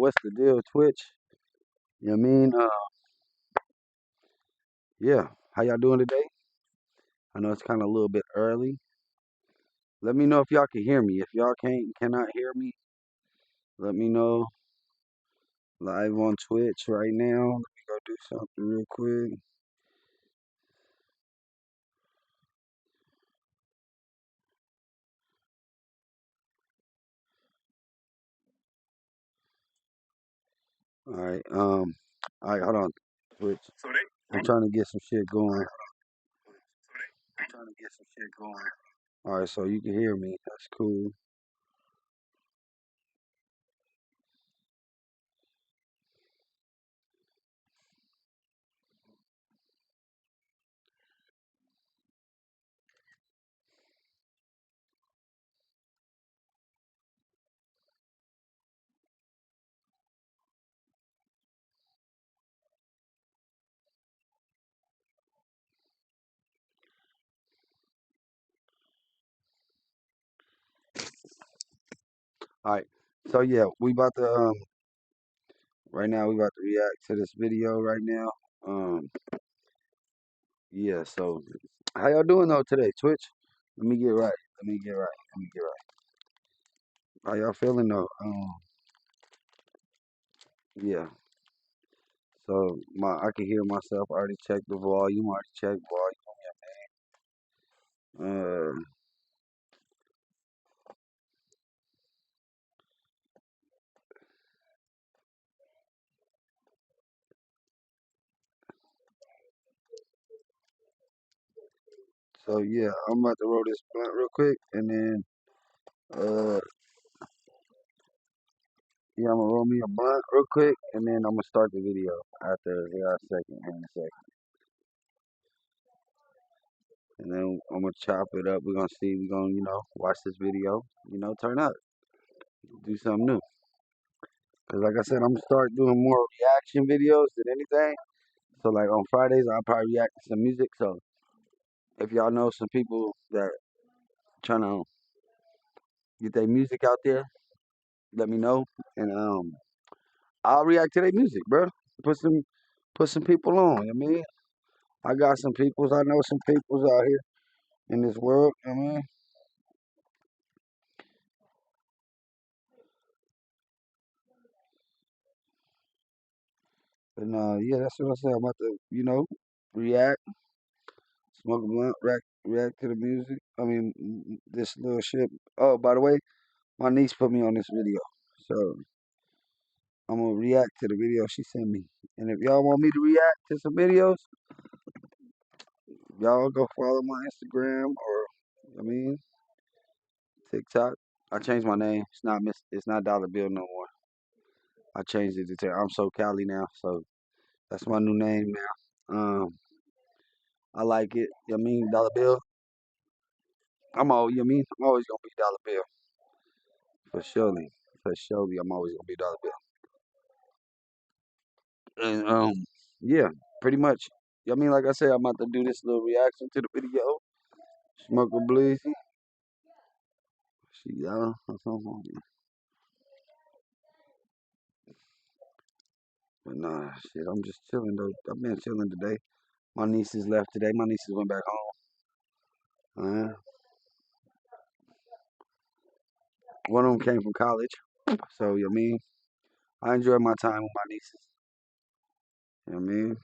what's the deal, Twitch? You know what I mean? Yeah. How y'all doing today? I know it's kind of a little bit early. Let me know if y'all can hear me. If y'all cannot hear me, let me know. Live on Twitch right now. Let me go do something real quick. All right. All right. Hold on, Twitch. I'm trying to get some shit going. All right. So you can hear me. That's cool. All right. So yeah, we about to right now we about to react to this video right now. Um yeah, so how y'all doing though today, Twitch? Let me get right. Let me get right. Let me get right. How y'all feeling though? Yeah. So I can hear myself. I already checked the volume. I already checked volume. So yeah, I'm about to roll this blunt real quick, and then yeah, I'm gonna roll me a blunt real quick, and then I'm gonna start the video after here a second, here in a second, and then I'm gonna chop it up. We're gonna see. We're gonna watch this video. Turn up, do something new. Cause like I said, I'm gonna start doing more reaction videos than anything. So like on Fridays, I'll probably react to some music. So if y'all know some people that trying to get their music out there, let me know, and I'll react to their music, bro. Put some put some people on. I mean, I got some peoples. I know some peoples out here in this world. I mean, and yeah, that's what I said. I'm about to react, smoke a blunt, react to the music. I mean, this little shit. Oh, by the way, my niece put me on this video, so I'm gonna react to the video she sent me. And if y'all want me to react to some videos, y'all go follow my Instagram or I mean TikTok. I changed my name. It's not Dollar Bill no more. I changed it to I'm So Cali now, so that's my new name now. I like it. You know what I mean Dollar Bill. I'm always gonna be Dollar Bill for surely, for surely. I'm always gonna be Dollar Bill. And yeah, pretty much. You know what I mean, like I said, I'm about to do this little reaction to the video. Smoke a bleezy. See y'all. But nah, shit, I'm just chilling though. I've been chilling today. My nieces left today. My nieces went back home. One of them came from college. So, you know what I mean? I enjoy my time with my nieces. You know what I mean?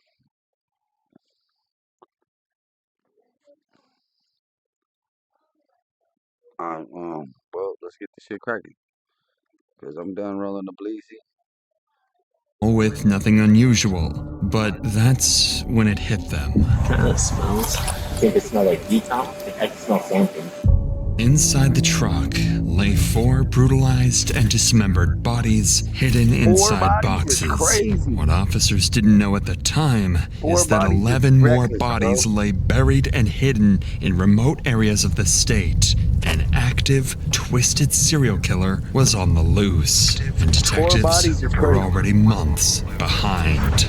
Well, let's get this shit cracking. Because I'm done rolling the bleezy. With nothing unusual, but that's when it hit them. Kind of smells. I think it smells like detox. I can smell something. Inside the truck lay 4 brutalized and dismembered bodies hidden inside bodies is boxes. crazy. What officers didn't know at the time 4 is that bodies is 11 more reckless, bodies bro. lay buried and hidden in remote areas of the state. An active, twisted serial killer was on the loose, and detectives bodies is were crazy. already months behind.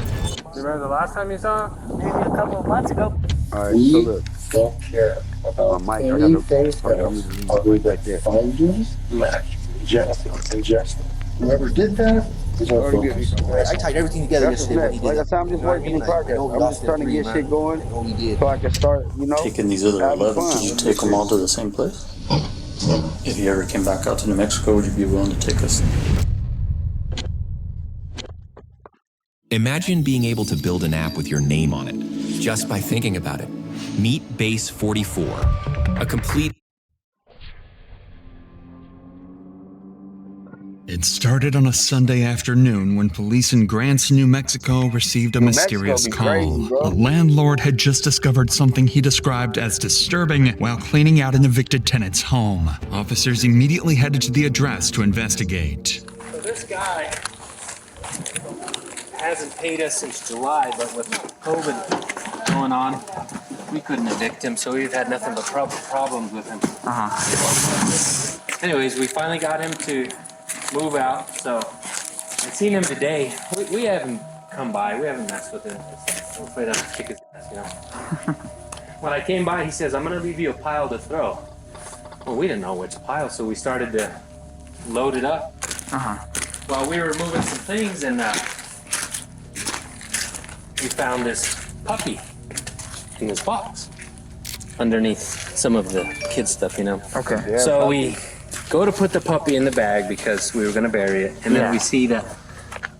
Remember the last time you saw him? Maybe a couple of months ago. Alright, so We look. don't care about My mic, I got to anything hold on, else leave the other mic than right there. finding, match, ingesting. Whoever did that Just more Already focus. good. I tied everything together That's what's yesterday when he next. did Like I it. said, I'm just You know what I working mean? in Like, I progress. know he I'm lost just that trying to 3, get man. shit going I know he did. so I can start, Taking these other having 11s, fun. did you take them all to the same place? If you ever came back out to New Mexico, would you be willing to take us? Imagine being able to build an app with your name on it, just by thinking about it. Meet Base 44, a complete. It started on a Sunday afternoon when police in Grants, New Mexico received a New mysterious Mexico be crazy, call. bro. A landlord had just discovered something he described as disturbing while cleaning out an evicted tenant's home. Officers immediately headed to the address to investigate. So this guy hasn't paid us since July, but with COVID going on, we couldn't evict him, so we've had nothing but problems with him. Anyways, we finally got him to move out, so I seen him today. We haven't come by, we haven't messed with him. I'm afraid I'll kick his ass, you know. When I came by, he says, I'm gonna leave you a pile to throw. Well, we didn't know which pile, so we started to load it up. While we were moving some things, and we found this puppy in this box underneath some of the kid stuff, you know. Okay. Yeah, So puppy. we go to put the puppy in the bag because we were gonna bury it, and then we see that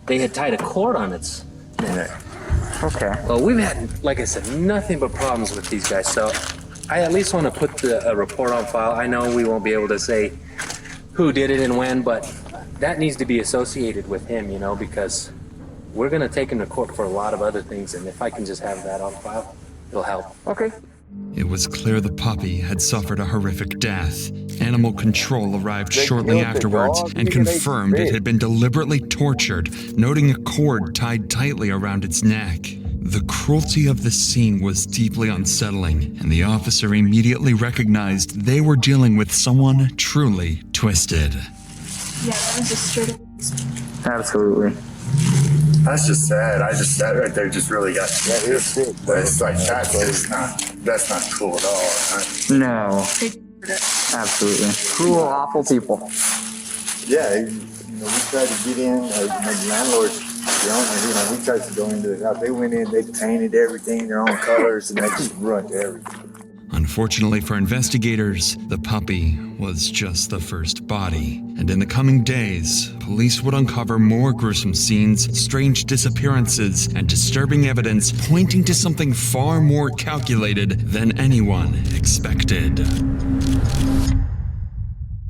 they had tied a cord on its neck. Okay. Well, we've had, like I said, nothing but problems with these guys, so I at least want to put a report on file. I know we won't be able to say who did it and when, but that needs to be associated with him, you know, because we're gonna take him to court for a lot of other things, and if I can just have that on file, it'll help. Okay. It was clear the puppy had suffered a horrific death. Animal control arrived They shortly killed the afterwards dog, and nigga, they confirmed it sick. had been deliberately tortured, noting a cord tied tightly around its neck. The cruelty of the scene was deeply unsettling, and the officer immediately recognized they were dealing with someone truly twisted. Yeah, that was just straight up. Absolutely. That's just sad. That right there just really got me. That is sick, bro. It's like that's not cool at all. Right? No. Absolutely. Cruel, awful people. Yeah, we tried to get in. The landlords, the owner, we tried to go into the house. They went in, they painted everything their own colors, and they just ruined everything. Unfortunately for investigators, the puppy was just the first body. And in the coming days, police would uncover more gruesome scenes, strange disappearances, and disturbing evidence pointing to something far more calculated than anyone expected.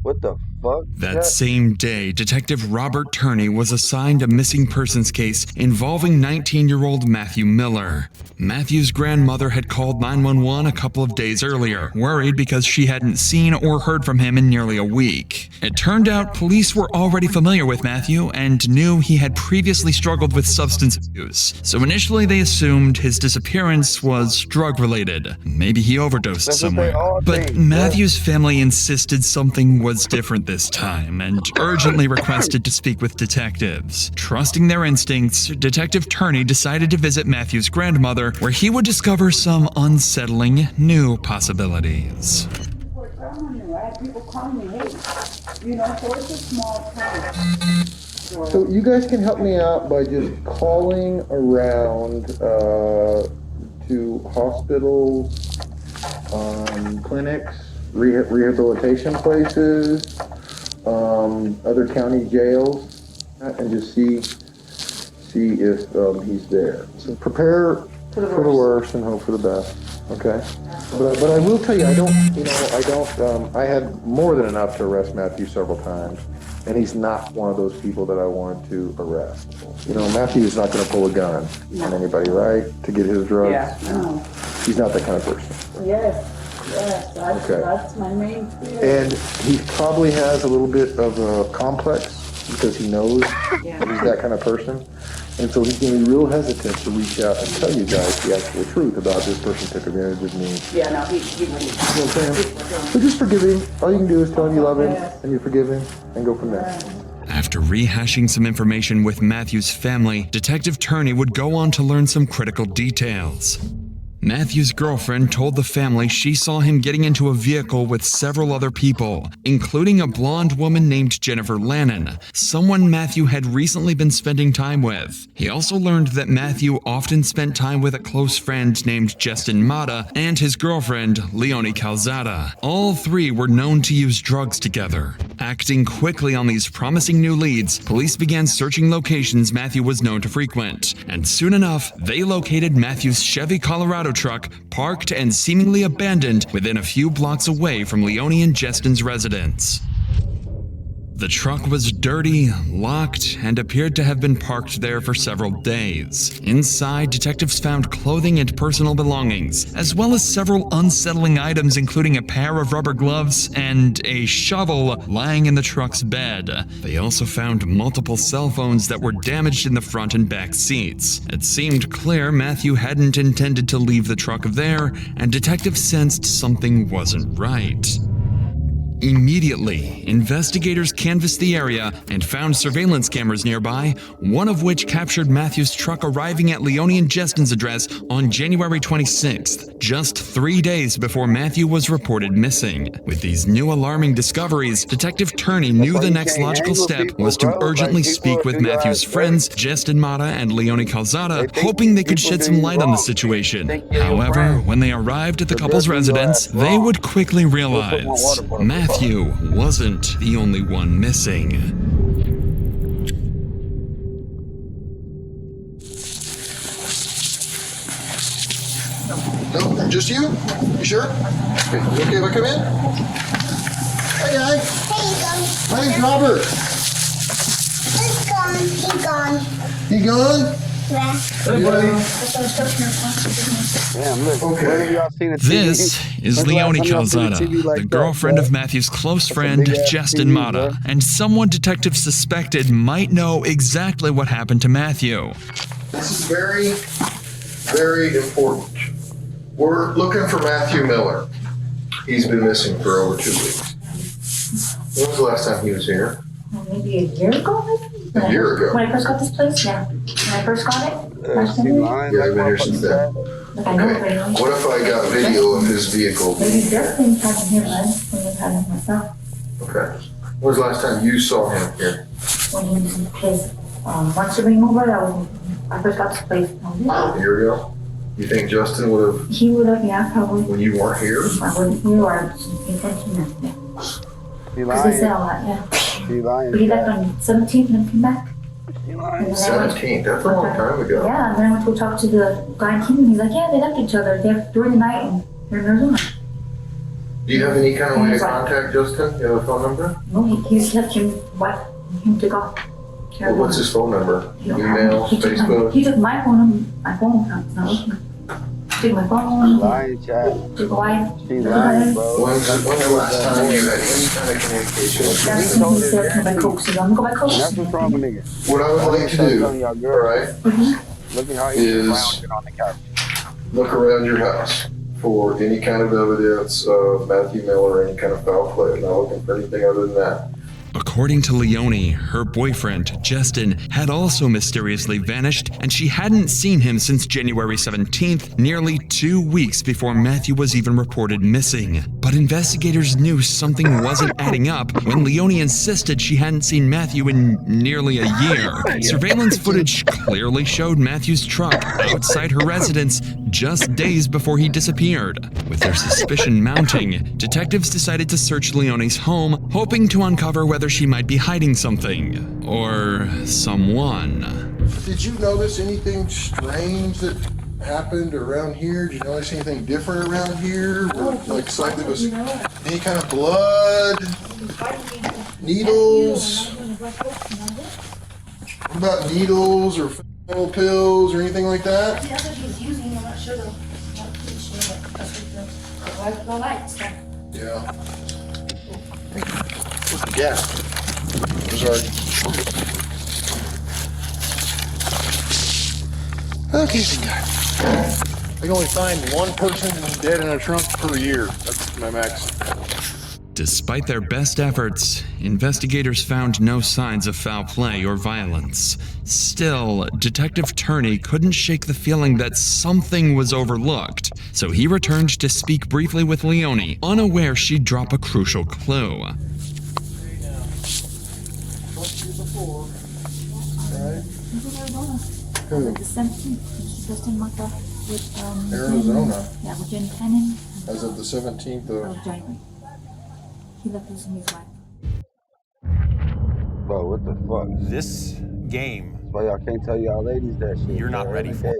What the fuck? That same day, Detective Robert Turney was assigned a missing persons case involving 19-year-old Matthew Miller. Matthew's grandmother had called 911 a couple of days earlier, worried because she hadn't seen or heard from him in nearly a week. It turned out police were already familiar with Matthew and knew he had previously struggled with substance abuse. So initially they assumed his disappearance was drug-related. Maybe he overdosed That's what somewhere. they all But think, Matthew's family insisted something was different this time and urgently requested to speak with detectives. Trusting their instincts, Detective Turney decided to visit Matthew's grandmother, where he would discover some unsettling new possibilities. People call me, hey, so it's a small town. So you guys can help me out by just calling around to hospitals, clinics, rehabilitation places, other county jails, and just see if he's there. So prepare for the worst and hope for the best. Okay, but I will tell you, I had more than enough to arrest Matthew several times, and he's not one of those people that I wanted to arrest. Matthew is not going to pull a gun on anybody, right? To get his drugs. Yeah, no. He's not that kind of person. Yes, that's my main fear. And he probably has a little bit of a complex because he knows that he's that kind of person. And so he's going to be real hesitant to reach out and tell you guys the actual truth about this person took advantage of me. Yeah, no, he You know what I'm saying? So just forgive him. All you can do is tell him you love him and you forgive him and go from there. After rehashing some information with Matthew's family, Detective Turney would go on to learn some critical details. Matthew's girlfriend told the family she saw him getting into a vehicle with several other people, including a blonde woman named Jennifer Lannon, someone Matthew had recently been spending time with. He also learned that Matthew often spent time with a close friend named Justin Mata and his girlfriend, Leonie Calzada. All three were known to use drugs together. Acting quickly on these promising new leads, police began searching locations Matthew was known to frequent, and soon enough, they located Matthew's Chevy Colorado truck parked and seemingly abandoned within a few blocks away from Leonie and Justin's residence. The truck was dirty, locked, and appeared to have been parked there for several days. Inside, detectives found clothing and personal belongings, as well as several unsettling items including a pair of rubber gloves and a shovel lying in the truck's bed. They also found multiple cell phones that were damaged in the front and back seats. It seemed clear Matthew hadn't intended to leave the truck there, and detectives sensed something wasn't right. Immediately, investigators canvassed the area and found surveillance cameras nearby, one of which captured Matthew's truck arriving at Leonie and Justin's address on January 26th, just 3 days before Matthew was reported missing. With these new alarming discoveries, Detective Turney knew the next logical step was to urgently speak with Matthew's friends, Justin Mata and Leonie Calzada, hoping they could shed some light on the situation. However, when they arrived at the couple's residence, they would quickly realize Matthew wasn't the only one missing. No, just you? You sure? Okay, you okay if I come in? Hi, guy. Hey, My name's Robert. he's gone. He's gone. You gone? Yeah. Hey, buddy. Damn, look. Where have y'all seen a TV? This is When's the last Leonie time y'all seen a Calzada, TV like the that, girlfriend bro? of Matthew's close That's a friend, big-ass Justin TV, Mata, bro. and someone detectives suspected might know exactly what happened to Matthew. This is very, very important. We're looking for Matthew Miller. He's been missing for over 2 weeks. When was the last time he was here? Maybe a year ago, maybe? A year ago? When I first got this place, yeah. When I first got it, last She January. lying. Yeah, I've been here since then. Like, I know it Okay. very well. What if I got video of his vehicle? Maybe Justin had him here, man, when we had him myself. Okay. When was the last time you saw him here? When he was in the place, once you bring over, I first got this place. A year ago? You think Justin would have, He would have, yeah, probably. when you weren't here? I wouldn't, we were intention, yeah. She Because they said lying. all that, yeah. She lying. But he left on 17th and then came back. She lying. And then I went- 17th, that's a long time ago. Yeah, and then I went to talk to the guy in Kingman. He's like, yeah, they left each other during the night and they're in Arizona. Do you have any kind of way to contact Justin? You have a phone number? No, he left him took off. Well, what's his phone number? He don't Email, have it. Facebook? He took my phone, it's not working. Took my phone, Lying, Chad. took wife. She lying, bro. When's the last time you had any kind of communication with him? That's when he said to my Coke. So I'm gonna go by Coke. That's what's wrong with niggas. What I would like to do, Telling y'all all girls, right, look at how he's is- lounging on the couch. look around your house for any kind of evidence of Matthew Miller or any kind of foul play. I'm not looking for anything other than that. According to Leonie, her boyfriend, Justin, had also mysteriously vanished, and she hadn't seen him since January 17th, nearly 2 weeks before Matthew was even reported missing. But investigators knew something wasn't adding up when Leonie insisted she hadn't seen Matthew in nearly a year. Surveillance footage clearly showed Matthew's truck outside her residence just days before he disappeared. With their suspicion mounting, detectives decided to search Leonie's home, hoping to uncover whether she might be hiding something or someone. Did you notice anything strange that happened around here? Did you notice anything different around here? Like something was any kind of blood, needles? What about needles or fentanyl pills or anything like that? That's what he was using, I'm not sure though. The lights. Yeah. What's the gas? Sorry. Okay, I can only find one person dead in a trunk per year. That's my max. Despite their best efforts, investigators found no signs of foul play or violence. Still, Detective Turney couldn't shake the feeling that something was overlooked, so he returned to speak briefly with Leonie, unaware she'd drop a crucial clue. Who? The 17th. She's just in Mecca with Arizona. Yeah, with Jen Cannon. As of the 17th Of January. He left us and his wife. Bro, what the fuck? This game. That's why y'all can't tell y'all ladies that shit. You're not ready for it.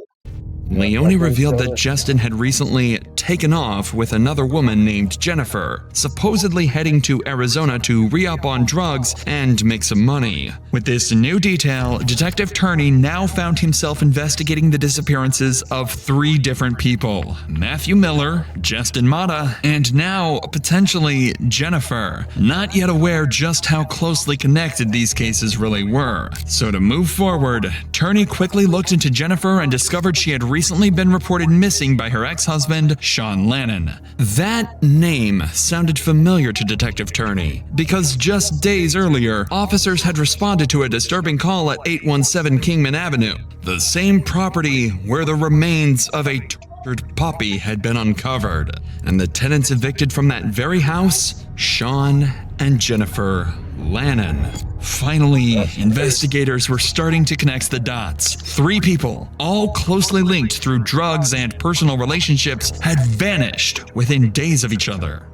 Leonie revealed that Justin had recently taken off with another woman named Jennifer, supposedly heading to Arizona to re-up on drugs and make some money. With this new detail, Detective Turney now found himself investigating the disappearances of 3 different people: Matthew Miller, Justin Mata, and now, potentially, Jennifer. Not yet aware just how closely connected these cases really were. So to move forward, Turney quickly looked into Jennifer and discovered she had recently been reported missing by her ex-husband, Sean Lannon. That name sounded familiar to Detective Turney, because just days earlier, officers had responded to a disturbing call at 817 Kingman Avenue, the same property where the remains of a tortured puppy had been uncovered. And the tenants evicted from that very house, Sean and Jennifer Lannon. Finally, investigators were starting to connect the dots. 3 people, all closely linked through drugs and personal relationships, had vanished within days of each other.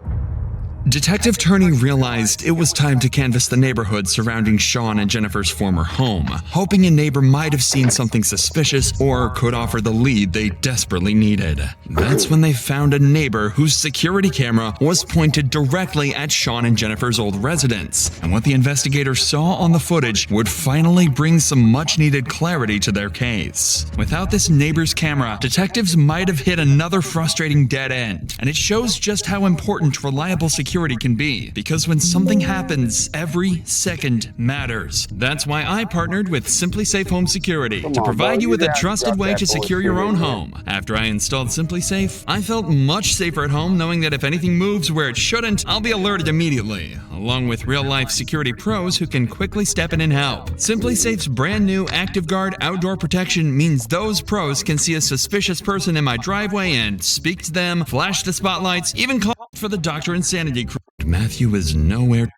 Detective Turney realized it was time to canvass the neighborhood surrounding Sean and Jennifer's former home, hoping a neighbor might have seen something suspicious or could offer the lead they desperately needed. That's when they found a neighbor whose security camera was pointed directly at Sean and Jennifer's old residence, and what the investigators saw on the footage would finally bring some much-needed clarity to their case. Without this neighbor's camera, detectives might have hit another frustrating dead end, and it shows just how important reliable security can be, because when something happens, every second matters. That's why I partnered with Simply Safe Home Security to provide you with a trusted way to secure your own home. After I installed Simply Safe, I felt much safer at home knowing that if anything moves where it shouldn't, I'll be alerted immediately, along with real-life security pros who can quickly step in and help. Simply Safe's brand new ActiveGuard outdoor protection means those pros can see a suspicious person in my driveway and speak to them, flash the spotlights, even call for the Dr. Insanity crew. Matthew is nowhere.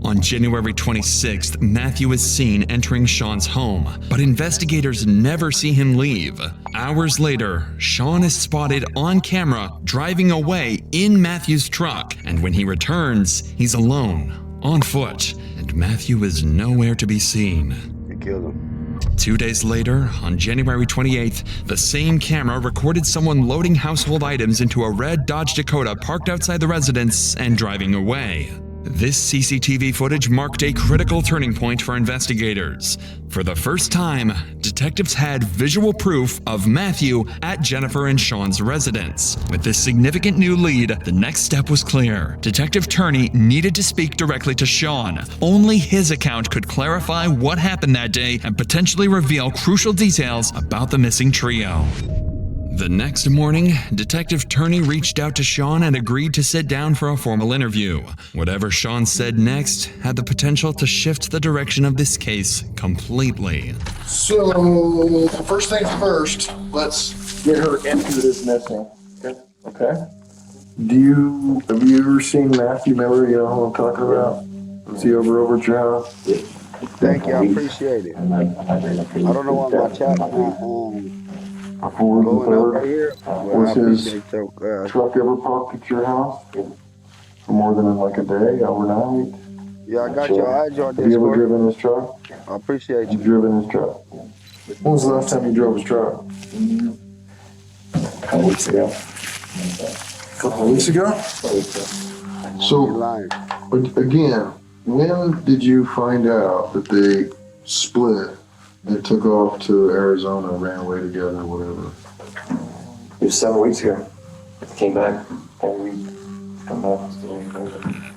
On January 26th, Matthew is seen entering Sean's home, but investigators never see him leave. Hours later, Sean is spotted on camera driving away in Matthew's truck, and when he returns, he's alone, on foot, and Matthew is nowhere to be seen. They killed him. 2 days later, on January 28th, the same camera recorded someone loading household items into a red Dodge Dakota parked outside the residence and driving away. This CCTV footage marked a critical turning point for investigators. For the first time, detectives had visual proof of Matthew at Jennifer and Sean's residence. With this significant new lead, the next step was clear. Detective Turney needed to speak directly to Sean. Only his account could clarify what happened that day and potentially reveal crucial details about the missing trio. The next morning, Detective Turney reached out to Sean and agreed to sit down for a formal interview. Whatever Sean said next had the potential to shift the direction of this case completely. So, first things first, let's get her into this missing. Okay? Have you ever seen Matthew Miller? You know who I'm talking about? Was he over at your house? Thank you, I appreciate it. I don't know why my chat's not Forward and third. right here. Was his truck ever parked at your house for more than like a day, overnight? Yeah, I got your eyes on Have you ever Discord. driven his truck? I appreciate you. You've driven his truck. When was the last time you drove his truck? A couple weeks ago. A couple of weeks ago? So, again, when did you find out that they split and took off to Arizona, ran away together, whatever? It was 7 weeks ago. Came back all week. Come back.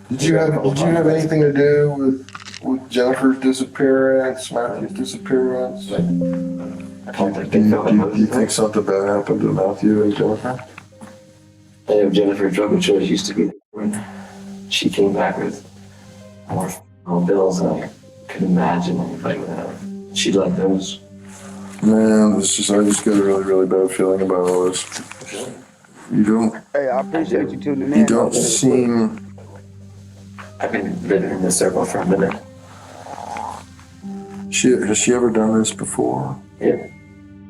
Did you have anything to do with Jennifer's disappearance, Matthew's disappearance? Do you think something bad happened to Matthew and Jennifer? I have Jennifer Drugovich used to be there. She came back with more bills than I could imagine if I would have. She let those. Man, I just got a really, really bad feeling about all this. You don't. Hey, I appreciate you tuning in. You don't seem. I've been living in this circle for a minute. Has she ever done this before? Yeah.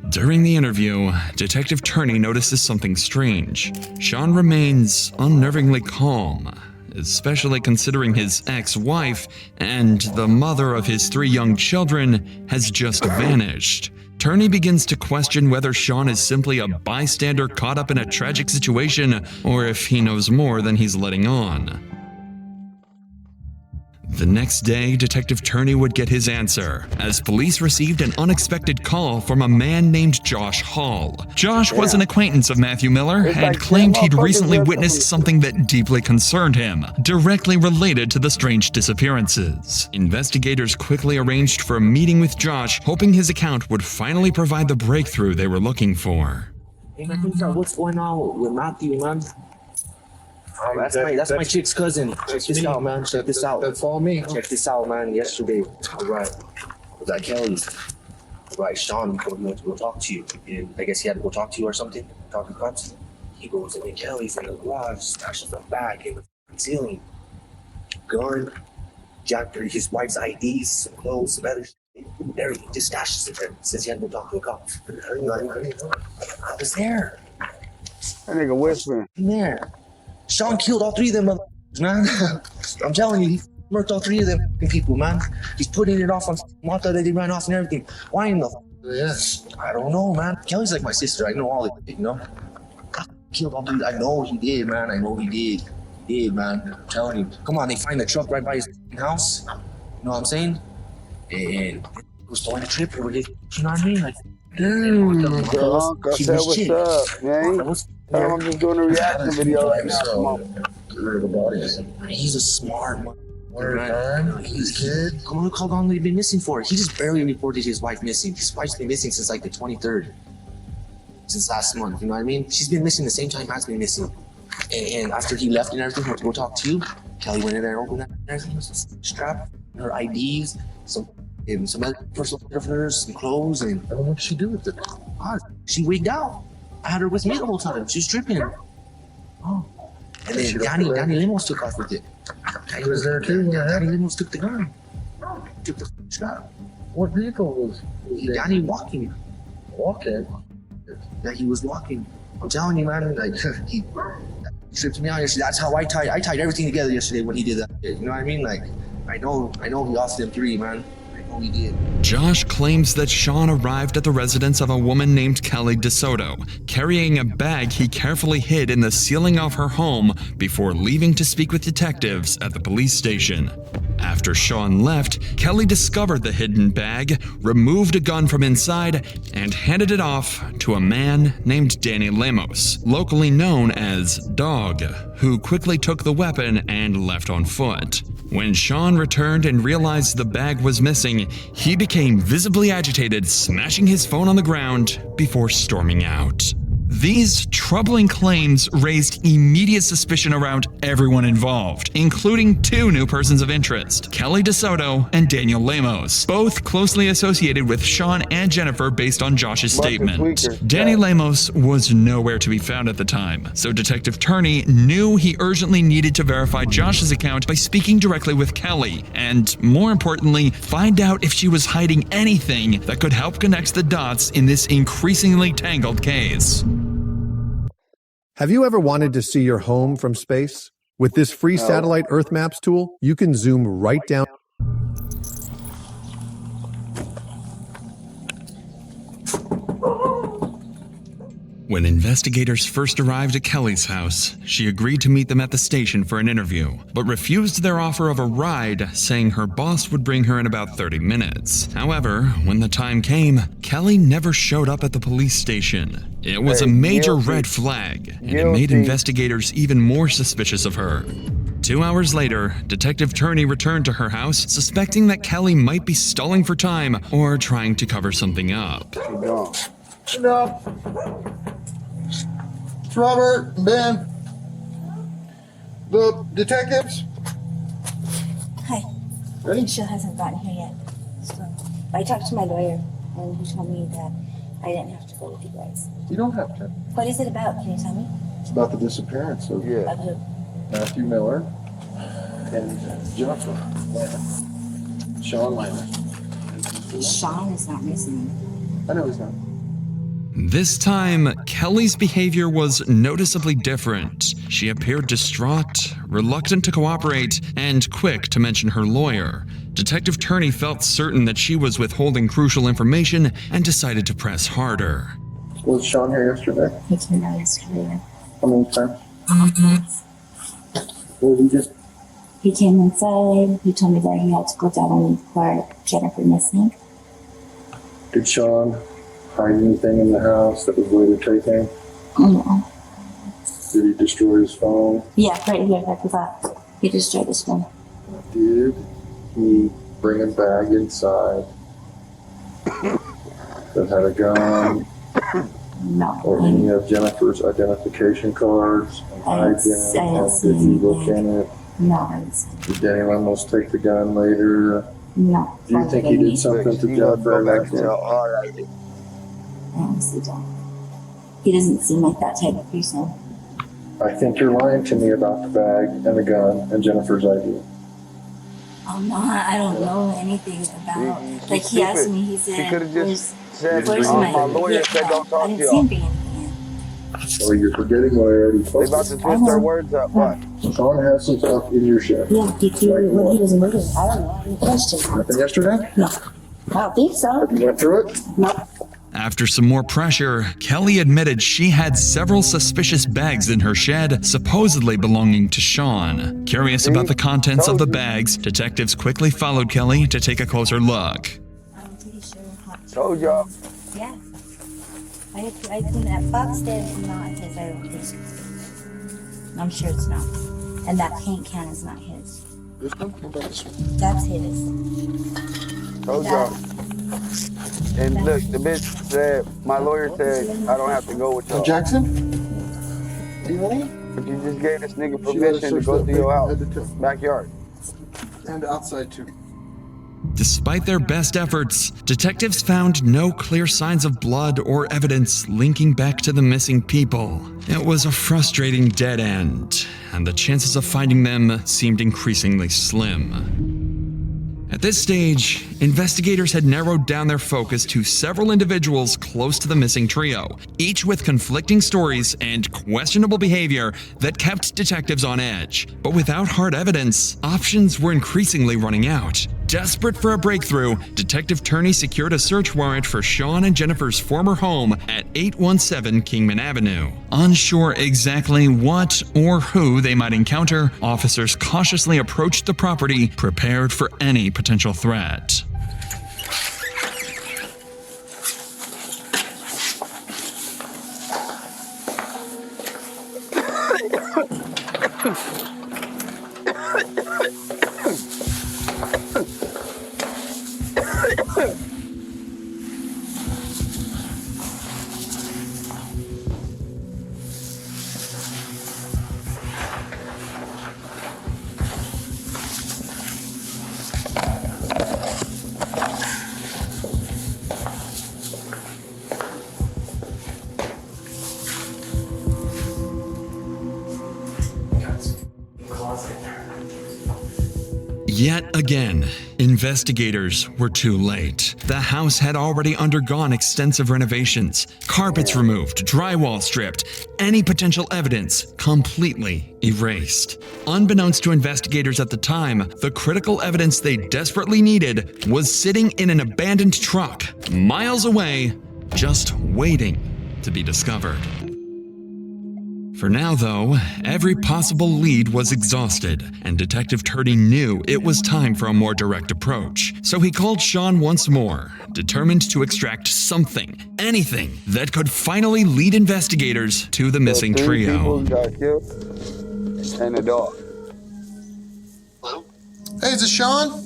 During the interview, Detective Turney notices something strange. Sean remains unnervingly calm, especially considering his ex-wife and the mother of his 3 young children has just vanished. Turney begins to question whether Sean is simply a bystander caught up in a tragic situation or if he knows more than he's letting on. The next day, Detective Turney would get his answer, as police received an unexpected call from a man named Josh Hall. Josh was an acquaintance of Matthew Miller and claimed he'd recently witnessed something that deeply concerned him, directly related to the strange disappearances. Investigators quickly arranged for a meeting with Josh, hoping his account would finally provide the breakthrough they were looking for. Hey man, what's going on with Matthew, man? That's my chick's cousin. Check this out, man. Check this out. That's all me. Check this out, man. Yesterday, alright, was at Kelly's. Right, Sean told me to go talk to you. And I guess he had to go talk to you or something. Talk to the cops. He goes in Kelly's in the garage, stashes the bag in the ceiling. Gun, jacked his wife's IDs, some clothes, some other shit. Everything, just stashes it there. Says he had to go talk to the cops. I was there. That nigga whispering. I'm there. Sean killed all 3 of them motherfuckers, man. I'm telling you, he murked all 3 of them people, man. He's putting it off on Martha that they ran off and everything. Why in the I don't know, man. Kelly's like my sister. I know all of it, you know? Killed all 3. I know he did, man. I know he did. He did, man. I'm telling you. Come on, they find the truck right by his house. You know what I'm saying? And he was throwing a trip over his, you know what I mean? Like, Dude, I said, what's up, man? I'm just doing a reaction video right now. He's a smart man. He's kid. Look how long they've been missing for. He just barely reported his wife missing. His wife's been missing since like the 23rd. Since last month, you know what I mean? She's been missing the same time Matt's been missing. And after he left and everything, to go talk to you, Kelly went in there and opened that and everything. Strap, her IDs, some other personal stuff of hers, some clothes, and I don't know what she do with it. She wigged out. I had her with me the whole time. She was tripping. Oh. And then Danny Limos took off with it. He was there too. Yeah, Danny Limos took the gun. Took the strap. What vehicle was Danny walking? Walking? Yeah, he was walking. I'm telling you, man, like, he tripped me out yesterday. That's how I tied everything together yesterday when he did that. You know what I mean? Like, I know he lost them 3, man. He did. Josh claims that Sean arrived at the residence of a woman named Kelly DeSoto, carrying a bag he carefully hid in the ceiling of her home before leaving to speak with detectives at the police station. After Sean left, Kelly discovered the hidden bag, removed a gun from inside, and handed it off to a man named Danny Lemos, locally known as Dog, who quickly took the weapon and left on foot. When Sean returned and realized the bag was missing, he became visibly agitated, smashing his phone on the ground before storming out. These troubling claims raised immediate suspicion around everyone involved, including 2 new persons of interest, Kelly DeSoto and Daniel Lemos, both closely associated with Sean and Jennifer based on Josh's statement. Danny Lemos was nowhere to be found at the time, so Detective Turney knew he urgently needed to verify Josh's account by speaking directly with Kelly, and more importantly, find out if she was hiding anything that could help connect the dots in this increasingly tangled case. Have you ever wanted to see your home from space? With this free satellite Earth Maps tool, you can zoom right down. When investigators first arrived at Kelly's house, she agreed to meet them at the station for an interview, but refused their offer of a ride, saying her boss would bring her in about 30 minutes. However, when the time came, Kelly never showed up at the police station. It was a major red flag, and it made investigators even more suspicious of her. 2 hours later, Detective Turney returned to her house, suspecting that Kelly might be stalling for time or trying to cover something up. Shut up. It's Robert, Ben. The detectives? Hi. Ready? Michelle hasn't gotten here yet. So I talked to my lawyer, and he told me that I didn't have to go with you guys. You don't have to. What is it about? Can you tell me? It's about the disappearance of Of who? Matthew Miller and Jennifer Lanner. Sean Lanner. Sean is not missing. I know he's not. This time, Kelly's behavior was noticeably different. She appeared distraught, reluctant to cooperate, and quick to mention her lawyer. Detective Turney felt certain that she was withholding crucial information and decided to press harder. Was Sean here yesterday? He came out yesterday. How many times? What did he just? He came inside. He told me that he had to go down and report Jennifer missing. Did Sean hide anything in the house that was later taken? No. Did he destroy his phone? Yeah, right here. I forgot. He destroyed his phone. Did he bring a bag inside that had a gun? No. Or any of Jennifer's identification cards? I didn't see Did you look anything. in it? No, I didn't see. Did Danny Lemos take the gun later? No. Do you think he did something to Jennifer? I honestly don't. He doesn't seem like that type of person. I think you're lying to me about the bag and the gun and Jennifer's ID. I'm not. I don't know anything about. Like he asked me. He said, could have just said, "Where's my lawyer said don't talk I to didn't see him y'all. bring anything in. Oh, you're forgetting what I already They told about to you. twist their words up. What? Sean has some stuff in your shed. Yeah, he was murdered. I don't know. I didn't question. Nothing yesterday? No. I don't think so. You went through it? No. After some more pressure, Kelly admitted she had several suspicious bags in her shed, supposedly belonging to Sean. Curious about the contents of the bags, detectives quickly followed Kelly to take a closer look. I'm pretty sure. Told y'all. Yeah. I think that box there is not his. I don't think so. I'm sure it's not. And that paint can is not his. This one? What about this one? That's his. Told y'all. And look, the bitch said, my lawyer said, I don't have to go with y'all. Jackson? Do you want But you just gave this nigga She let us permission to search go that through your house, head to toe. backyard. And outside too. Despite their best efforts, detectives found no clear signs of blood or evidence linking back to the missing people. It was a frustrating dead end, and the chances of finding them seemed increasingly slim. At this stage, investigators had narrowed down their focus to several individuals close to the missing trio, each with conflicting stories and questionable behavior that kept detectives on edge. But without hard evidence, options were increasingly running out. Desperate for a breakthrough, Detective Turney secured a search warrant for Sean and Jennifer's former home at 817 Kingman Avenue. Unsure exactly what or who they might encounter, officers cautiously approached the property, prepared for any potential threat. Yet again, investigators were too late. The house had already undergone extensive renovations, carpets removed, drywall stripped, any potential evidence completely erased. Unbeknownst to investigators at the time, the critical evidence they desperately needed was sitting in an abandoned truck, miles away, just waiting to be discovered. For now, though, every possible lead was exhausted, and Detective Turney knew it was time for a more direct approach. So he called Sean once more, determined to extract something, anything, that could finally lead investigators to the missing trio. Got killed and a dog. Hey, is this Sean?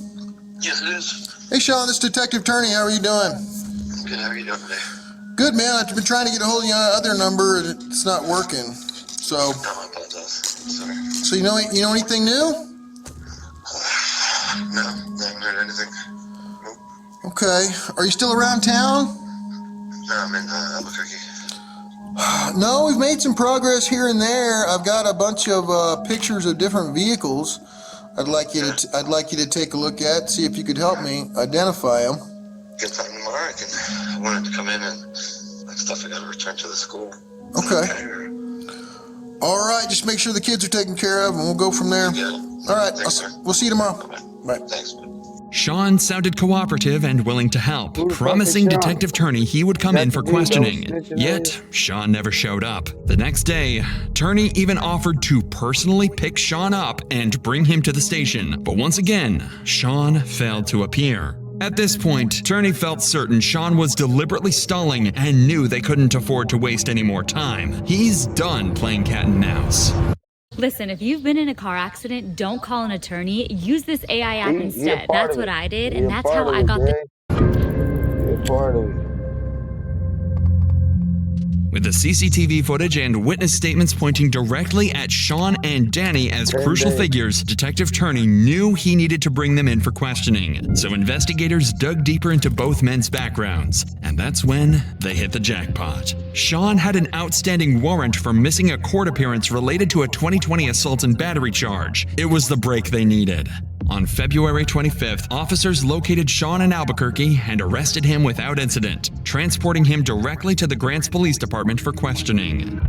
Yes, it is. Hey, Sean, this is Detective Turney. How are you doing? Good, how are you doing today? Good, man. I've been trying to get a hold of you on other number, and it's not working. So, No, I apologize. Sorry. So you know anything new? No, I haven't heard anything. Okay. Are you still around town? No, I'm in Albuquerque. No, we've made some progress here and there. I've got a bunch of pictures of different vehicles. I'd like you to take a look at, see if you could help me identify them. Good time tomorrow. I wanted to come in and stuff I got to return to the school. Okay. All right, just make sure the kids are taken care of, and we'll go from there. All right, we'll see you tomorrow. Bye. Thanks. Sean sounded cooperative and willing to help, promising Detective Turney he would come in for questioning. Yet, Sean never showed up. The next day, Turney even offered to personally pick Sean up and bring him to the station. But once again, Sean failed to appear. At this point, Turney felt certain Sean was deliberately stalling and knew they couldn't afford to waste any more time. He's done playing cat and mouse. Listen, if you've been in a car accident, don't call an attorney. Use this AI app instead. That's what I did, and that's how I got With the CCTV footage and witness statements pointing directly at Sean and Danny as crucial figures, Detective Turney knew he needed to bring them in for questioning. So investigators dug deeper into both men's backgrounds, and that's when they hit the jackpot. Sean had an outstanding warrant for missing a court appearance related to a 2020 assault and battery charge. It was the break they needed. On February 25th, officers located Sean in Albuquerque and arrested him without incident, transporting him directly to the Grants Police Department for questioning.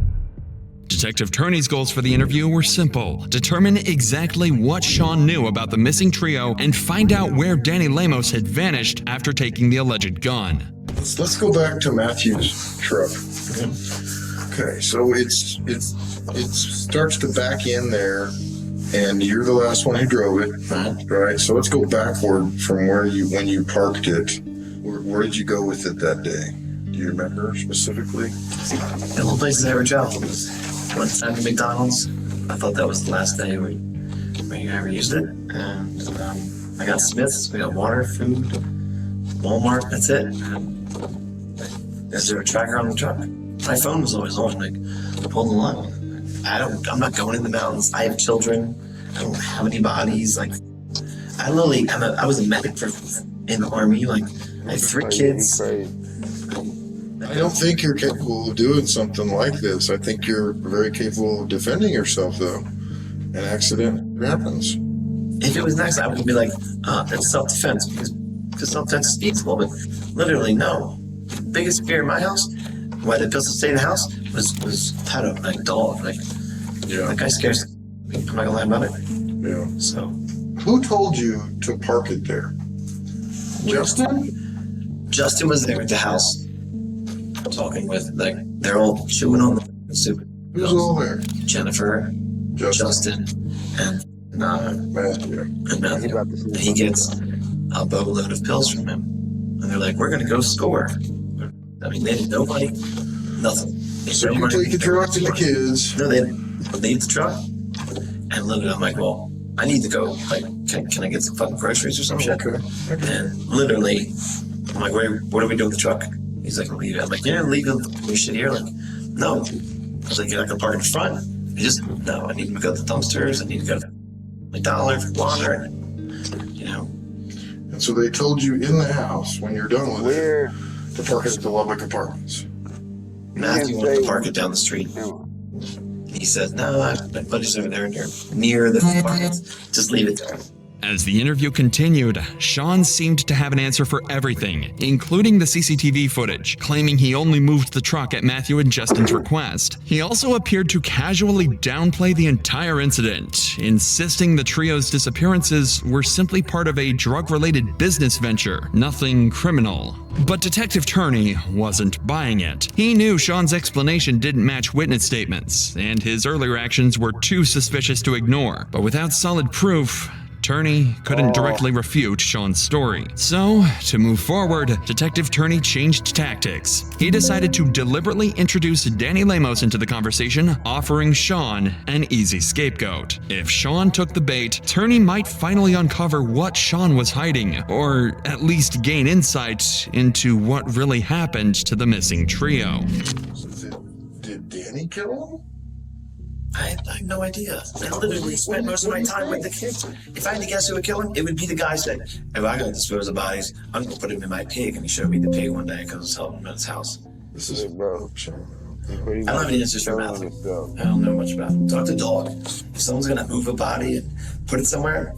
Detective Turney's goals for the interview were simple: determine exactly what Sean knew about the missing trio and find out where Danny Lemos had vanished after taking the alleged gun. Let's go back to Matthew's truck. Okay, so it starts to back in there, and you're the last one who drove it, right? So let's go backward from when you parked it. Where did you go with it that day? Do you remember specifically? The only places I ever traveled was one time to McDonald's. I thought that was the last day we ever used it. And I got Smith's, we got water, food, Walmart, that's it. Is there a tracker on the truck? My phone was always on, like, pull the line. I'm not going in the mountains. I have children. I don't have any bodies. Like, I was a medic in the Army. Like, I have 3 kids. I don't think you're capable of doing something like this. I think you're very capable of defending yourself, though. An accident happens. If it was an accident, I would be like, that's self-defense, because self-defense is feasible, but literally, no. The biggest fear in my house, why the pistol stayed in the house, was had a dog. Like, that guy scares me. I'm not gonna lie about it. Yeah. So. Who told you to park it there? Justin? Justin was there at the house, talking with, like, they're all chewing on the soup. Who's all there? Jennifer, Justin, and Matthew. And he gets a boatload of pills from him. And they're like, we're going to go score. I mean, they didn't know nobody, nothing. So you take the truck and the kids. No, they leave the truck. And literally, I'm like, well, I need to go. Like, can I get some fucking groceries or some shit? Okay. And literally, I'm like, what do we do with the truck? He's like, leave it. I'm like, you're leaving your shit here? Like, no. I was like, you're not going to park in front. No, I need to go to the dumpsters. I need to go to McDonald's for water. And so they told you in the house when you're done with it to park it at the Lubbock Apartments. Matthew wanted to park it down the street. He said, no, my buddy's over there near the apartments. Just leave it there. As the interview continued, Sean seemed to have an answer for everything, including the CCTV footage, claiming he only moved the truck at Matthew and Justin's request. He also appeared to casually downplay the entire incident, insisting the trio's disappearances were simply part of a drug-related business venture, nothing criminal. But Detective Turney wasn't buying it. He knew Sean's explanation didn't match witness statements, and his earlier actions were too suspicious to ignore. But without solid proof, Turney couldn't directly refute Sean's story. So, to move forward, Detective Turney changed tactics. He decided to deliberately introduce Danny Lemos into the conversation, offering Sean an easy scapegoat. If Sean took the bait, Turney might finally uncover what Sean was hiding, or at least gain insight into what really happened to the missing trio. Did Danny kill him? I have no idea. I literally spent most of my time with the kids. If I had to guess who would kill him, it would be the guy that, if I gotta dispose of bodies, I'm gonna put him in my pig. And he showed me the pig one day because I was helping him at his house. This is bro. I don't have any answers for Matthew. I don't know much about him. Talk to Dog. If someone's gonna move a body and put it somewhere,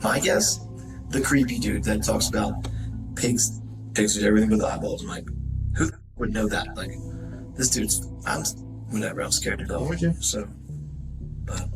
my guess, the creepy dude that talks about pigs with everything with eyeballs. I'm like, who would know that? Like, this dude's, I'm scared of Dog. So, but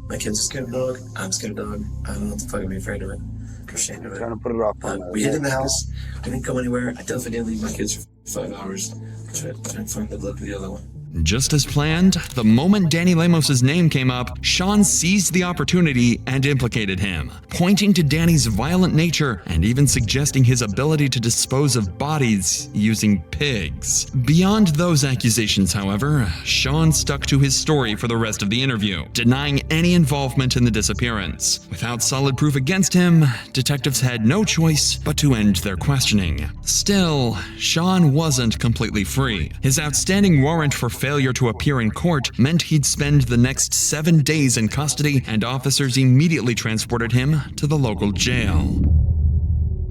my kids are scared of Dog. I'm scared of Dog. I don't know what the fuck I'd be afraid of it. I'm ashamed of it. Trying to put it off. We hid in the house. We didn't go anywhere. I definitely didn't leave my kids for 5 hours. Trying to find the look of the other one. Just as planned, the moment Danny Lemos' name came up, Sean seized the opportunity and implicated him, pointing to Danny's violent nature and even suggesting his ability to dispose of bodies using pigs. Beyond those accusations, however, Sean stuck to his story for the rest of the interview, denying any involvement in the disappearance. Without solid proof against him, detectives had no choice but to end their questioning. Still, Sean wasn't completely free. His outstanding warrant for failure to appear in court meant he'd spend the next 7 days in custody, and officers immediately transported him to the local jail.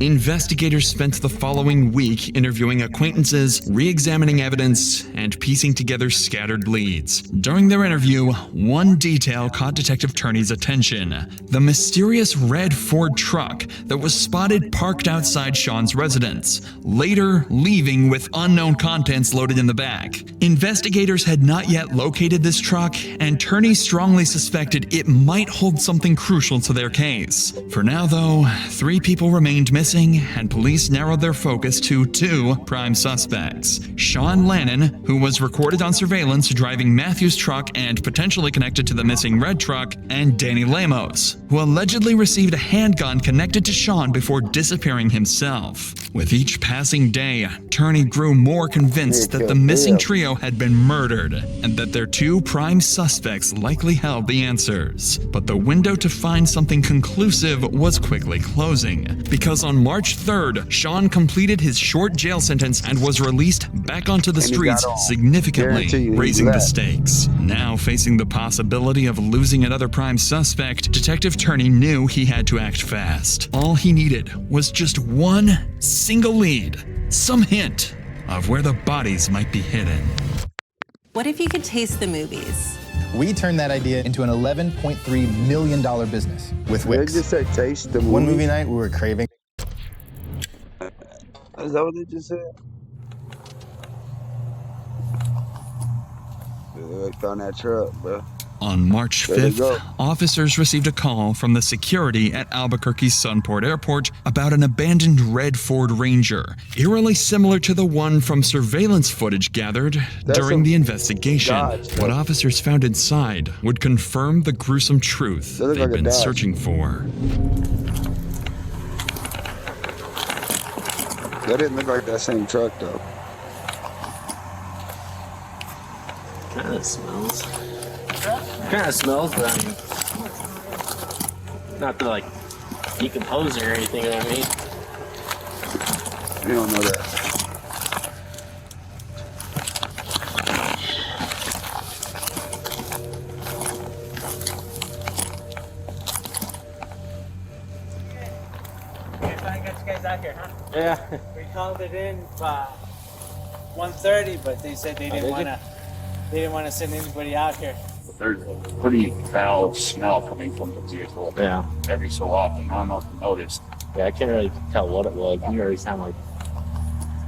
Investigators spent the following week interviewing acquaintances, re-examining evidence, and piecing together scattered leads. During their interview, one detail caught Detective Turney's attention: the mysterious red Ford truck that was spotted parked outside Sean's residence, later leaving with unknown contents loaded in the back. Investigators had not yet located this truck, and Turney strongly suspected it might hold something crucial to their case. For now, though, 3 people remained missing, and police narrowed their focus to 2 prime suspects: Sean Lannon, who was recorded on surveillance driving Matthew's truck and potentially connected to the missing red truck, and Danny Lemos, who allegedly received a handgun connected to Sean before disappearing himself. With each passing day, Turney grew more convinced that the missing trio had been murdered, and that their 2 prime suspects likely held the answers. But the window to find something conclusive was quickly closing, because on March 3rd, Sean completed his short jail sentence and was released back onto the streets, significantly raising the stakes. Now facing the possibility of losing another prime suspect, Detective Turney knew he had to act fast. All he needed was just one single lead, some hint of where the bodies might be hidden. What if you could taste the movies? We turned that idea into an $11.3 million business with Wix. They just said taste the movie. One movie night, we were craving. Is that what they just said? They found that truck, bro. On March 5th, officers received a call from the security at Albuquerque's Sunport Airport about an abandoned red Ford Ranger, eerily similar to the one from surveillance footage gathered during the investigation. What officers found inside would confirm the gruesome truth they've been searching for. That didn't look like that same truck, though. Kind of smells. Kind of smells, but I mean, not to like decomposing or anything. You know what I mean? You don't know that. Yeah. We called it in by 1:30, but they said they didn't want to send anybody out here. There's a pretty foul smell coming from the vehicle. Yeah. Every so often. I don't know if you noticed. Yeah, I can't really tell what it was. It didn't really sound like.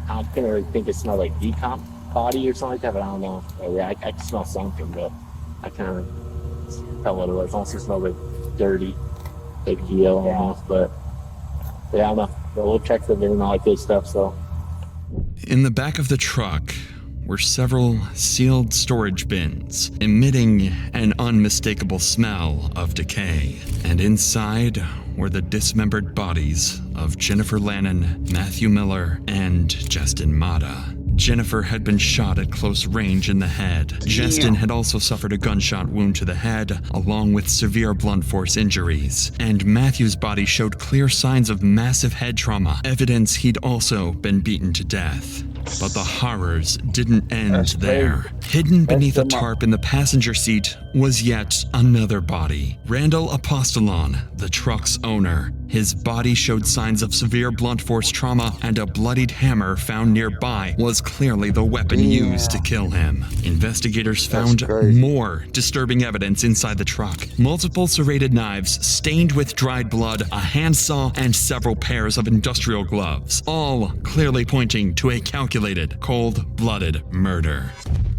I couldn't really think it smelled like decomp body or something like that, but I don't know. Yeah, I can smell something, but I can't really tell what it was. It also smelled like dirty, like GL almost, but yeah, I don't know. But we'll check the bin and all that good stuff, so. In the back of the truck were several sealed storage bins, emitting an unmistakable smell of decay. And inside were the dismembered bodies of Jennifer Lannon, Matthew Miller, and Justin Mata. Jennifer had been shot at close range in the head. Justin had also suffered a gunshot wound to the head, along with severe blunt force injuries. And Matthew's body showed clear signs of massive head trauma, evidence he'd also been beaten to death. But the horrors didn't end there. Hidden beneath a tarp in the passenger seat was yet another body. Randall Apostolon, the truck's owner. His body showed signs of severe blunt force trauma, and a bloodied hammer found nearby was clearly the weapon used to kill him. Investigators found more disturbing evidence inside the truck. Multiple serrated knives stained with dried blood, a handsaw, and several pairs of industrial gloves, all clearly pointing to a calculated, cold-blooded murder.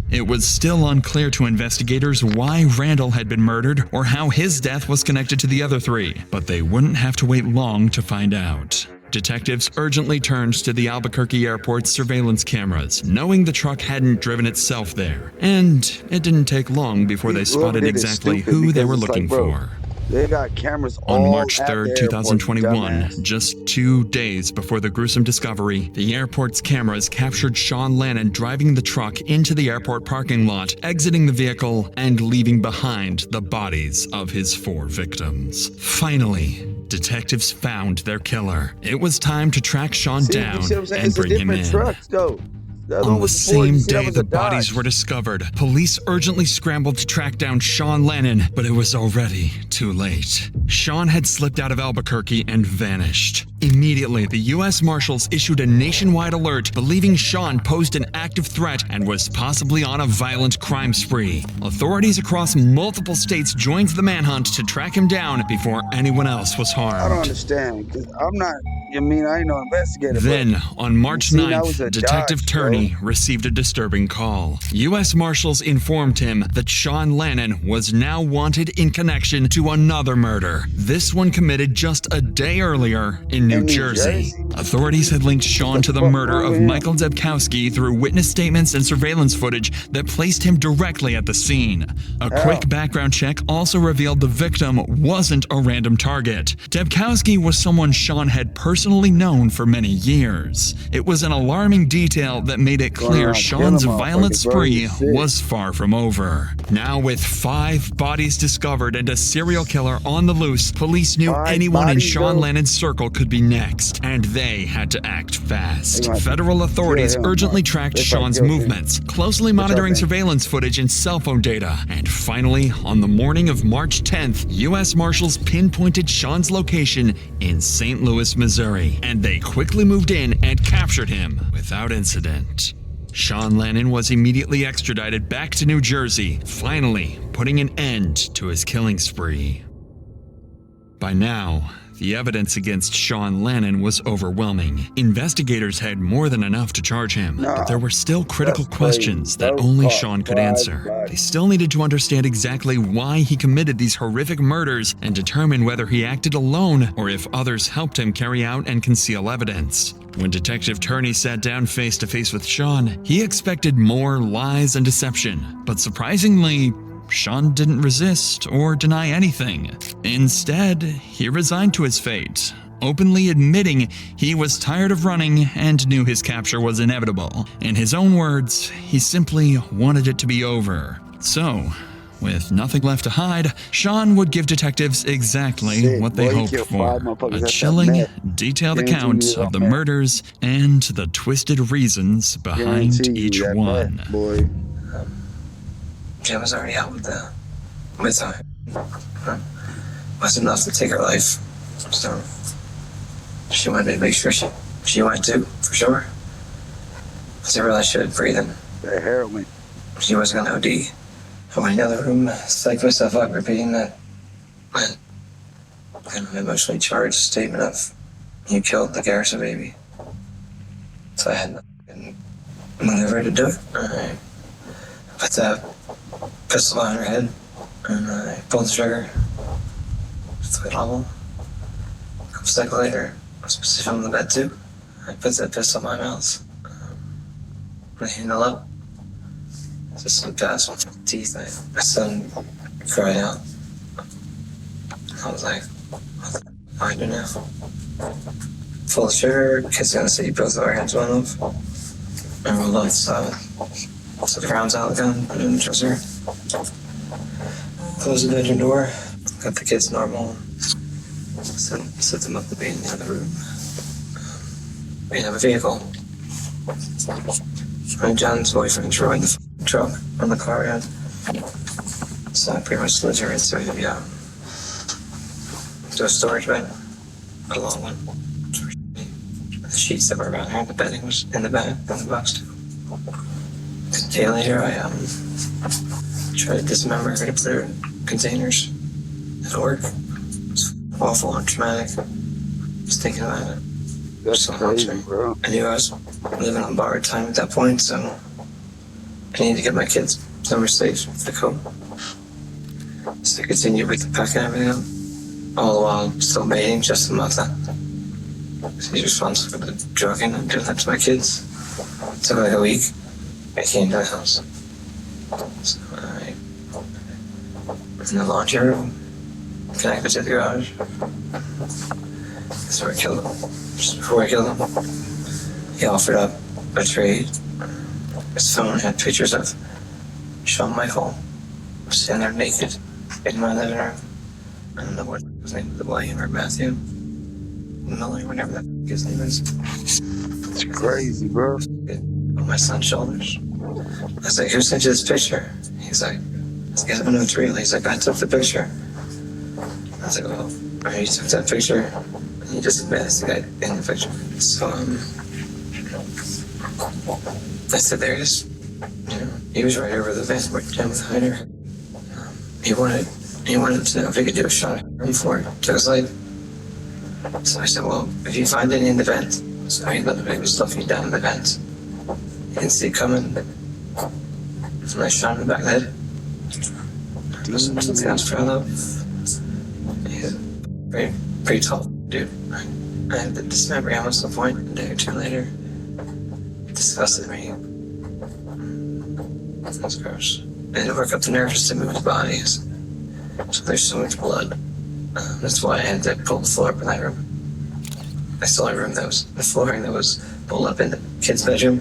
It was still unclear to investigators why Randall had been murdered or how his death was connected to the other three, but they wouldn't have to wait long to find out. Detectives urgently turned to the Albuquerque airport's surveillance cameras, knowing the truck hadn't driven itself there. And it didn't take long before they spotted exactly who they were looking for. They got cameras all On March at 3rd, the 2021, airport, just 2 days before the gruesome discovery, the airport's cameras captured Sean Lannon driving the truck into the airport parking lot, exiting the vehicle, and leaving behind the bodies of his 4 victims. Finally, detectives found their killer. It was time to track Sean down and bring him in. On the same day the bodies were discovered, police urgently scrambled to track down Sean Lannon, but it was already too late. Sean had slipped out of Albuquerque and vanished. Immediately, the U.S. Marshals issued a nationwide alert believing Sean posed an active threat and was possibly on a violent crime spree. Authorities across multiple states joined the manhunt to track him down before anyone else was harmed. I don't understand, because I'm not, I ain't no investigator. Then, on March 9th, Detective dodge, Turney received a disturbing call. U.S. Marshals informed him that Sean Lannon was now wanted in connection to another murder, this one committed just a day earlier in New Jersey. Authorities had linked Sean to the murder of Michael Debkowski through witness statements and surveillance footage that placed him directly at the scene. A quick background check also revealed the victim wasn't a random target. Debkowski was someone Sean had personally known for many years. It was an alarming detail that made it clear Sean's violent spree was far from over. Now, with 5 bodies discovered and a serial killer on the loose, police knew anyone in Sean Lannon's circle could be next, and they had to act fast. Federal authorities urgently tracked Sean's movements, closely monitoring surveillance footage and cell phone data. And finally, on the morning of March 10th, U.S. Marshals pinpointed Sean's location in St. Louis, Missouri, and they quickly moved in and captured him without incident. Sean Lannon was immediately extradited back to New Jersey, finally putting an end to his killing spree. By now, the evidence against Sean Lannon was overwhelming. Investigators had more than enough to charge him, but there were still critical questions that only Sean could answer. They still needed to understand exactly why he committed these horrific murders and determine whether he acted alone or if others helped him carry out and conceal evidence. When Detective Turney sat down face to face with Sean, he expected more lies and deception, but surprisingly, Sean didn't resist or deny anything. Instead, he resigned to his fate, openly admitting he was tired of running and knew his capture was inevitable. In his own words, he simply wanted it to be over. So, with nothing left to hide, Sean would give detectives exactly what they hoped for: a chilling, detailed account of the murders and the twisted reasons behind each one. Jen was already out with her. Wasn't enough to take her life. So she wanted me to make sure she went too, for sure. Because I realized she was breathing. That heroin. She wasn't gonna OD. I went in the other room, psyched myself up, repeating that an emotionally charged statement of, "You killed the Garrison baby." So I had nothing maneuver to do it. I put the pistol on her head, and I pulled the trigger. Threw it level. A couple seconds later, I was positioned on the bed too. I put that pistol in my mouth. I handle up. Just slipped past my teeth. My son cried out. I was like, what the I do now? Pull the trigger, kid's gonna see both of our heads went off. And rolled off the side. So the rounds out of the gun, put it in the dresser. Closed the bedroom door, got the kids normal. Set them up to be in the other room. We didn't have a vehicle. My John's boyfriend drove in the truck on the car we had. So I pretty much lived right through the to a storage bed, a long one. The sheets that were around here, the bedding was in the bed, in the box too. A day later, I tried to dismember her to put her in containers at work. It was awful and traumatic. Just thinking about it. That's so crazy, much. bro. I knew I was living on borrowed time at that point, so I needed to get my kids somewhere safe with the coat. So I continued with the pack and everything else. All the while still mating Justin Mata. He's responsible for the drugging and doing that to my kids. It took like a week. I came to the house. So I was in the laundry room, connected to the garage. That's where I killed him. Just before I killed him, he offered up a trade. His phone had pictures of Shawn Michael standing there naked in my living room. I don't know what his name was, the William or Matthew Miller, whatever that his name is. It's crazy, bro. On my son's shoulders. I was like, who sent you this picture? He's like, I don't know it's real. He's like, I took the picture. I was like, well, you took that picture. And he just admitted the guy in the picture. So, I said, there it is. You know, he was right over the van where Jim was hiding. He wanted to know if he could do a shot before he took his life. So I said, well, if you find any in the vent. So he was looking down in the vent. He didn't see it coming. So I shot him in the back of the head. It was something I was proud of. He's a pretty tall dude. I had to dismember him at some point, a day or two later. It disgusted me. That's gross. I had to work up the nerves to move his body. So there's so much blood. That's why I had to pull the floor up in that room. I still remember the flooring that was pulled up in the kid's bedroom.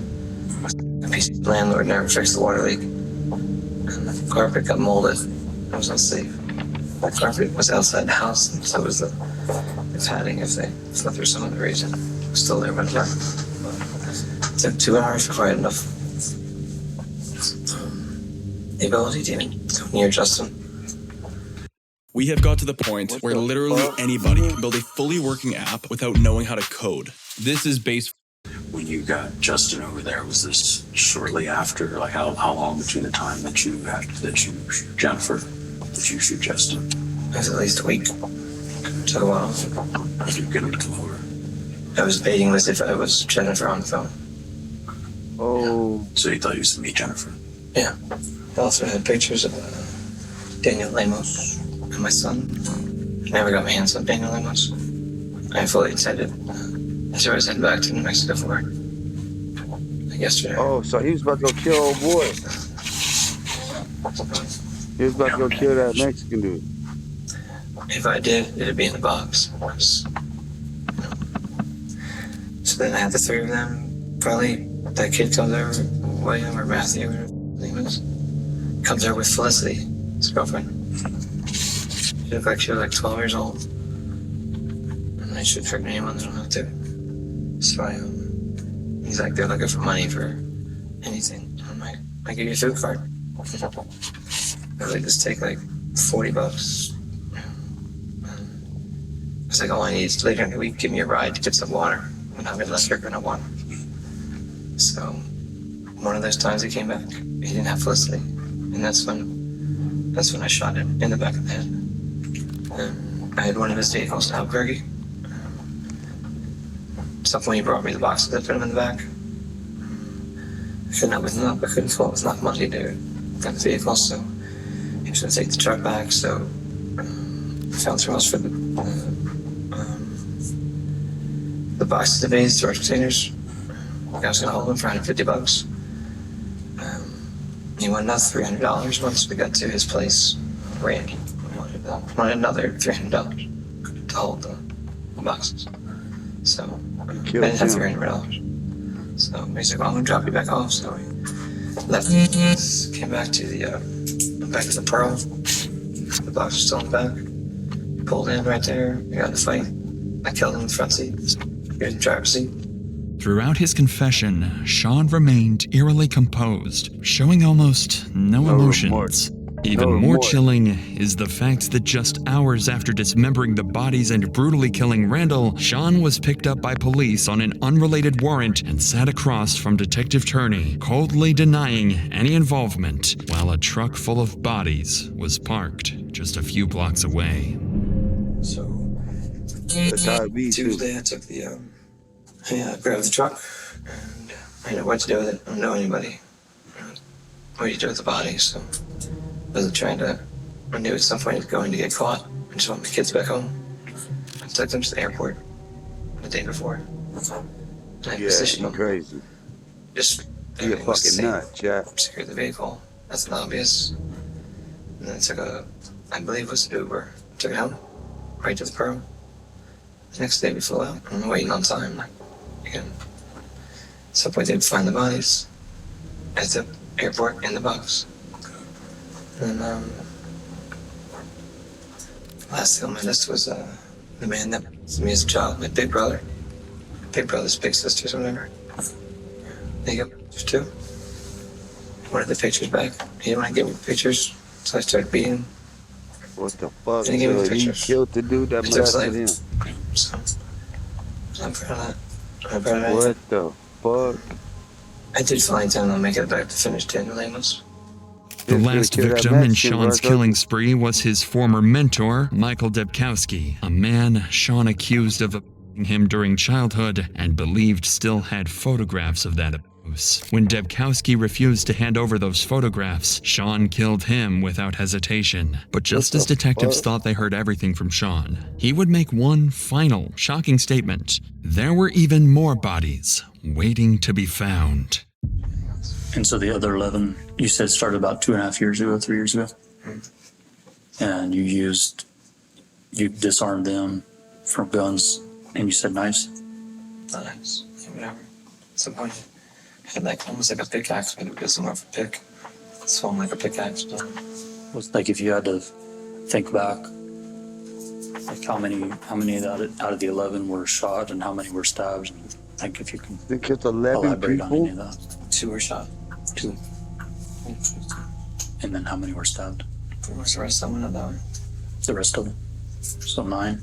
A piece of landlord never fixed the water leak. And the carpet got molded. It was unsafe. The carpet was outside the house, and so was the padding if they slept for some other reason. It was still there by the time. It took 2 hours before I had enough the ability to even go near Justin. We have got to the point where literally anybody can build a fully working app without knowing how to code. This is based. When you got Justin over there, was this shortly after? Like how long between the time that you shoot Jennifer, that you shoot Justin? It was at least a week. It took a while. Did you get him to come over? I was baiting as if I was Jennifer on the phone. Oh. So you thought you was to meet Jennifer? Yeah. I also had pictures of Daniel Lemos and my son. I never got my hands on Daniel Lemos. I fully intended. So I was heading back to New Mexico for work. Like yesterday. Oh, so he was about to go kill old boy. He was about to go kill that Mexican dude. If I did, it'd be in the box. So then I had the three of them. Probably that kid comes over, William or Matthew, whatever his name is. Comes over with Felicity, his girlfriend. She looked like she was like 12 years old. And I should her name on the note too. So he's like, they're looking for money for anything. I'm like, I give you a food card. I like, just take like $40. I was like, all I need is later in the week, give me a ride to get some water. And I'll get less sugar and no water. So one of those times he came back, he didn't have Felicity. And that's when I shot him in the back of the head. And I had one of his vehicles in Albuquerque. At some point he brought me the boxes that put him in the back. I couldn't open them up, I couldn't pull it was not money to get the vehicle, so he was gonna take the truck back, so I found somewhere else for the boxes of base, storage containers. I was gonna hold them for $150. He wanted another $300 once we got to his place. Randy wanted another $300 to hold the boxes. So I didn't have $300. So he's like, well, I'm gonna drop you back off. So we left, came back to the Pearl. The box was still in the back. Pulled in right there. We got in a fight. I killed him in the front seat. He was in the driver's seat. Throughout his confession, Shawn remained eerily composed, showing almost no emotions. Even No more remorse. chilling is the fact that just hours after dismembering the bodies and brutally killing Randall, Sean was picked up by police on an unrelated warrant and sat across from Detective Turney, coldly denying any involvement, while a truck full of bodies was parked just a few blocks away. So That's how it be, too. Tuesday, I took the I grabbed the truck and I didn't know what to do with it. I don't know anybody. What do you do with the body? So I wasn't trying to. I knew at some point it was going to get caught. I just want my kids back home. I took them to the airport the day before. And I positioned them. Crazy. Just You're everything was fucking safe. nuts, Jack. Secured the vehicle. That's not obvious. And then I took I believe it was an Uber. Took it home, right to the Pearl. The next day we flew out. I'm waiting on time. Like, again. At some point they'd find the bodies at the airport in the box. And last thing on my list was the man that was me as a child, my big brother. Big brothers, big sisters, whatever. They got pictures too. Wanted the pictures back. He didn't want to give me the pictures, so I started beating. What the fuck? Didn't give me the So he pictures. killed the dude that I took his molested life. him. So I'm proud of that. I'm proud of that. What the fuck? I did fine time. I'll make it back to finish Daniel Amos. The Just last kill that victim in Mexican, Sean's bro. killing spree was his former mentor, Michael Debkowski, a man Sean accused of abusing him during childhood and believed still had photographs of that abuse. When Debkowski refused to hand over those photographs, Sean killed him without hesitation. But just as detectives thought they heard everything from Sean, he would make one final, shocking statement. There were even more bodies waiting to be found. And so the other 11, you said started about 2.5 years ago, 3 years ago? And you disarmed them from guns, and you said knives? Knives, whatever. At some point, I had like almost like a pickaxe, but it was more of a pick. It swung like a pickaxe. Was like if you had to think back, like how many out of the 11 were shot and how many were stabbed? Like if you can They killed 11 elaborate on people. any of that. 2 were shot. 2. And then how many were stabbed? Pretty much the rest of them went out. The rest of them. So 9.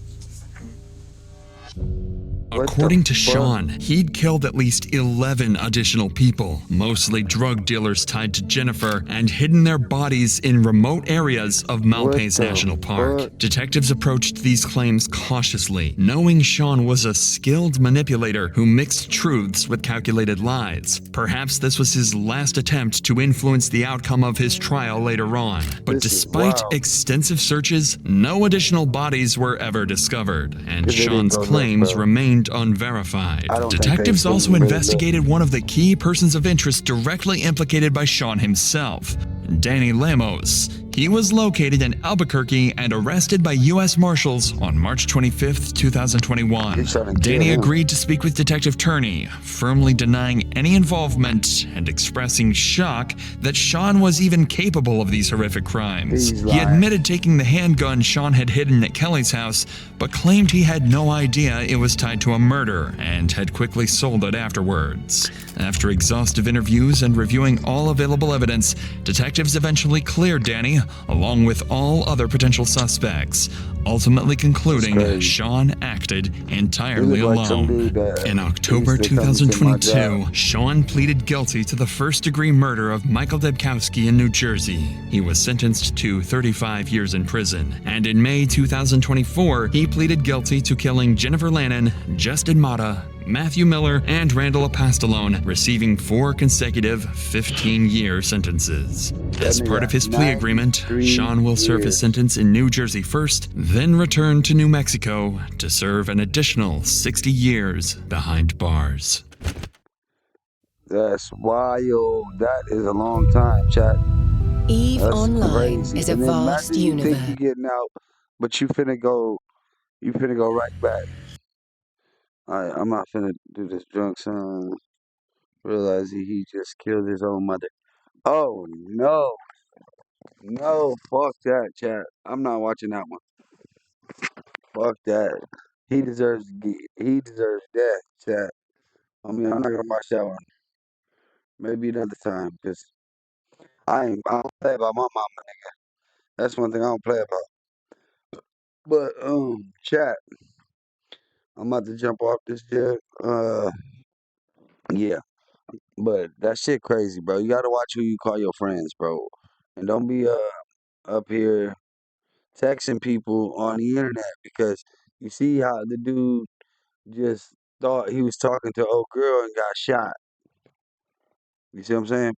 According to Sean, he'd killed at least 11 additional people, mostly drug dealers tied to Jennifer, and hidden their bodies in remote areas of Malpais National Park. Detectives approached these claims cautiously, knowing Sean was a skilled manipulator who mixed truths with calculated lies. Perhaps this was his last attempt to influence the outcome of his trial later on. But despite extensive searches, no additional bodies were ever discovered, and 'Cause they didn't Sean's go look, claims bro. remained unverified. I don't think Detectives they also really look. investigated one of the key persons of interest directly implicated by Sean himself, Danny Lemos. He was located in Albuquerque and arrested by U.S. Marshals on March 25, 2021. Danny agreed to speak with Detective Turney, firmly denying any involvement and expressing shock that Sean was even capable of these horrific crimes. He's He lying. admitted taking the handgun Sean had hidden at Kelly's house, but claimed he had no idea it was tied to a murder and had quickly sold it afterwards. After exhaustive interviews and reviewing all available evidence, detectives eventually cleared Danny, along with all other potential suspects, ultimately concluding Sean acted entirely He looked like some alone. dude that In October used to come to my 2022, job. Sean pleaded guilty to the first-degree murder of Michael Debkowski in New Jersey. He was sentenced to 35 years in prison, and in May 2024, he pleaded guilty to killing Jennifer Lannon, Justin Mata, Matthew Miller, and Randall Apostolone, receiving 4 consecutive 15-year sentences. As part of his plea agreement, Sean will serve his sentence in New Jersey first, then return to New Mexico to serve an additional 60 years behind bars. That's wild. That is a long time, chat. EVE That's Online crazy. is a And then vast imagine you universe. think you getting out, but you finna go right back. Alright, I'm not finna do this drunk son. Realize he just killed his own mother. Oh no. No, fuck that, chat. I'm not watching that one. Fuck that. He deserves death, chat. I mean, I'm not gonna watch that one. Maybe another time, cause I don't play about my mama, nigga. That's one thing I don't play about. But chat, I'm about to jump off this jet. Yeah. But that shit crazy, bro. You gotta watch who you call your friends, bro. And don't be up here texting people on the internet because you see how the dude just thought he was talking to an old girl and got shot. You see what I'm saying?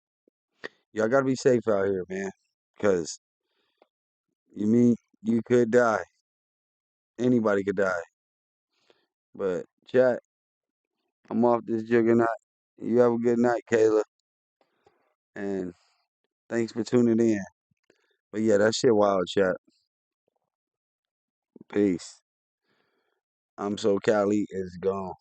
Y'all gotta be safe out here, man. Cause you could die. Anybody could die. But chat, I'm off this juggernaut. You have a good night, Kayla. And thanks for tuning in. But yeah, that shit wild, chat. Peace. I'm so Cali is gone.